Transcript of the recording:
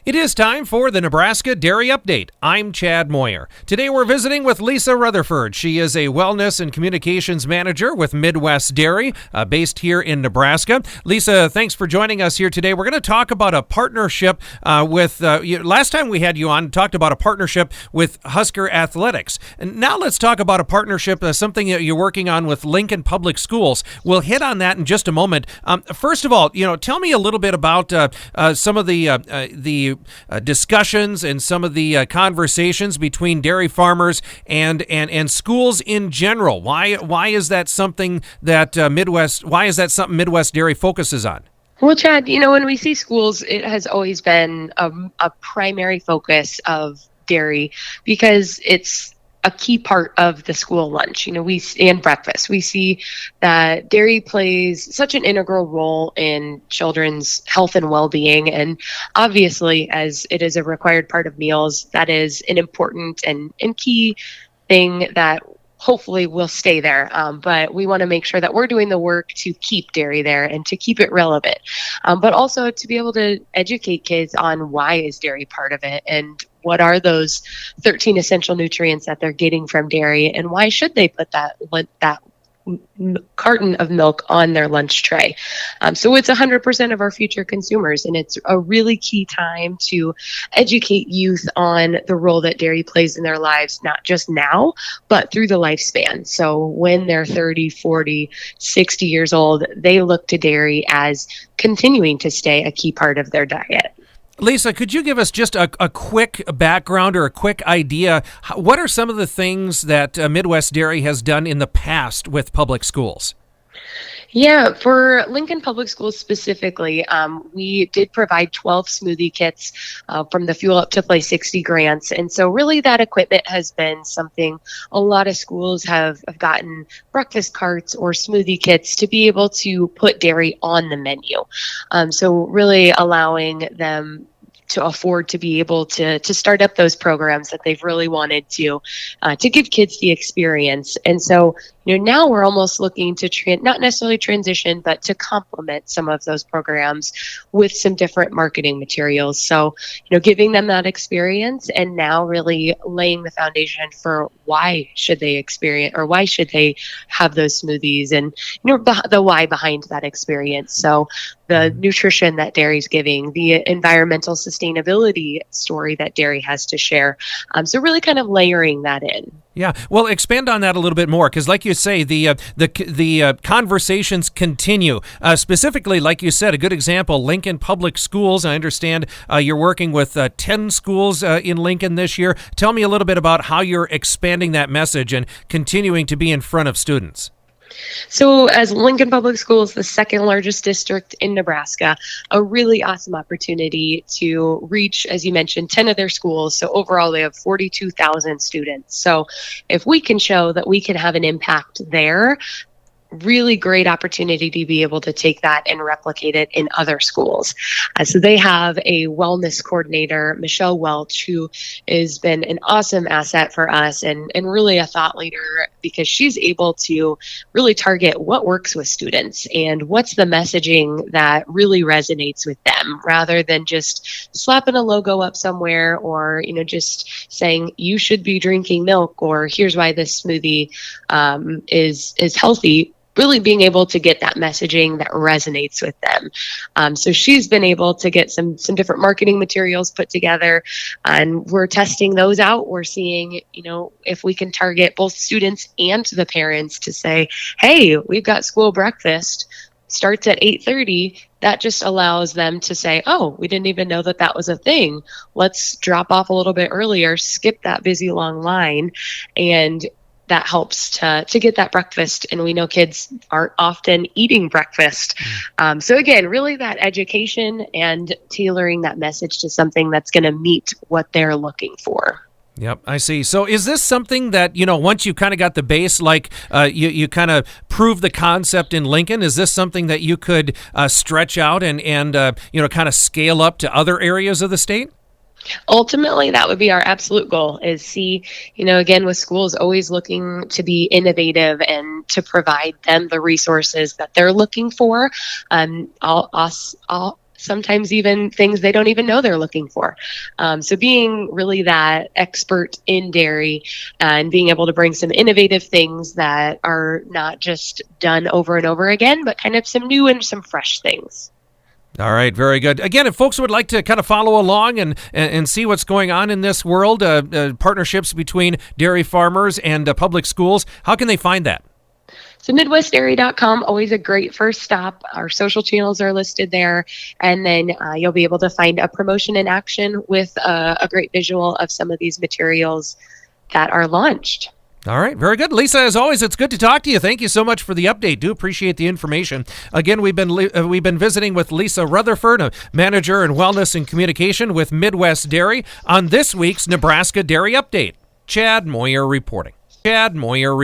It is time for the Nebraska Dairy Update. I'm Chad Moyer. Today we're visiting with Lisa Rutherford. She is a Wellness and Communications Manager with Midwest Dairy, based here in Nebraska. Lisa, thanks for joining us here today. We're going to talk about a partnership last time we had you on, talked about a partnership with Husker Athletics. And now let's talk about a partnership, something that you're working on with Lincoln Public Schools. We'll hit on that in just a moment. First of all, tell me a little bit about some of the discussions and some of the conversations between dairy farmers and schools in general. Why is that something that Midwest Dairy focuses on? Well, Chad, when we see schools, it has always been a primary focus of dairy because it's a key part of the school lunch, and breakfast. We see that dairy plays such an integral role in children's health and well-being. And obviously, as it is a required part of meals, that is an important and key thing that hopefully will stay there. But we want to make sure that we're doing the work to keep dairy there and to keep it relevant. But also to be able to educate kids on why is dairy part of it and what are those 13 essential nutrients that they're getting from dairy and why should they put that carton of milk on their lunch tray. So it's 100% of our future consumers, and it's a really key time to educate youth on the role that dairy plays in their lives, not just now, but through the lifespan. So when they're 30, 40, 60 years old, they look to dairy as continuing to stay a key part of their diet. Lisa, could you give us just a quick background or a quick idea? What are some of the things that Midwest Dairy has done in the past with public schools? Yeah, for Lincoln Public Schools specifically, we did provide 12 smoothie kits from the Fuel Up to Play 60 grants. And so really that equipment has been something a lot of schools have gotten breakfast carts or smoothie kits to be able to put dairy on the menu. So really allowing them to afford to be able to start up those programs that they've really wanted to give kids the experience. And so, now we're almost looking to not necessarily transition, but to complement some of those programs with some different marketing materials. So, giving them that experience and now really laying the foundation for why should they experience or why should they have those smoothies and, the why behind that experience. So the nutrition that dairy's giving, the environmental sustainability story that dairy has to share. So really kind of layering that in. Yeah, well, expand on that a little bit more, because like you say, the conversations continue. Specifically, like you said, a good example, Lincoln Public Schools. I understand you're working with 10 schools in Lincoln this year. Tell me a little bit about how you're expanding that message and continuing to be in front of students. So as Lincoln Public Schools, the second largest district in Nebraska, a really awesome opportunity to reach, as you mentioned, 10 of their schools. So overall, they have 42,000 students. So if we can show that we can have an impact there, really great opportunity to be able to take that and replicate it in other schools. So they have a wellness coordinator, Michelle Welch, who has been an awesome asset for us and really a thought leader because she's able to really target what works with students and what's the messaging that really resonates with them rather than just slapping a logo up somewhere or, just saying you should be drinking milk or here's why this smoothie is healthy. Really being able to get that messaging that resonates with them. So she's been able to get some different marketing materials put together and we're testing those out. We're seeing, if we can target both students and the parents to say, hey, we've got school breakfast, starts at 8:30. That just allows them to say, oh, we didn't even know that was a thing. Let's drop off a little bit earlier, skip that busy long line, and that helps to get that breakfast. And we know kids aren't often eating breakfast. So again, really that education and tailoring that message to something that's going to meet what they're looking for. Yep, I see. So is this something that, once you kind of got the base, like you kind of prove the concept in Lincoln, is this something that you could stretch out and kind of scale up to other areas of the state? Ultimately, that would be our absolute goal is see, again, with schools always looking to be innovative and to provide them the resources that they're looking for. sometimes even things they don't even know they're looking for. So being really that expert in dairy and being able to bring some innovative things that are not just done over and over again, but kind of some new and some fresh things. All right, very good. Again, if folks would like to kind of follow along and see what's going on in this world, partnerships between dairy farmers and public schools, how can they find that? So MidwestDairy.com, always a great first stop. Our social channels are listed there. And then you'll be able to find a promotion in action with a great visual of some of these materials that are launched. All right, very good. Lisa, as always, it's good to talk to you. Thank you so much for the update. Do appreciate the information. Again, we've been visiting with Lisa Rutherford, a manager in wellness and communication with Midwest Dairy, on this week's Nebraska Dairy Update. Chad Moyer reporting.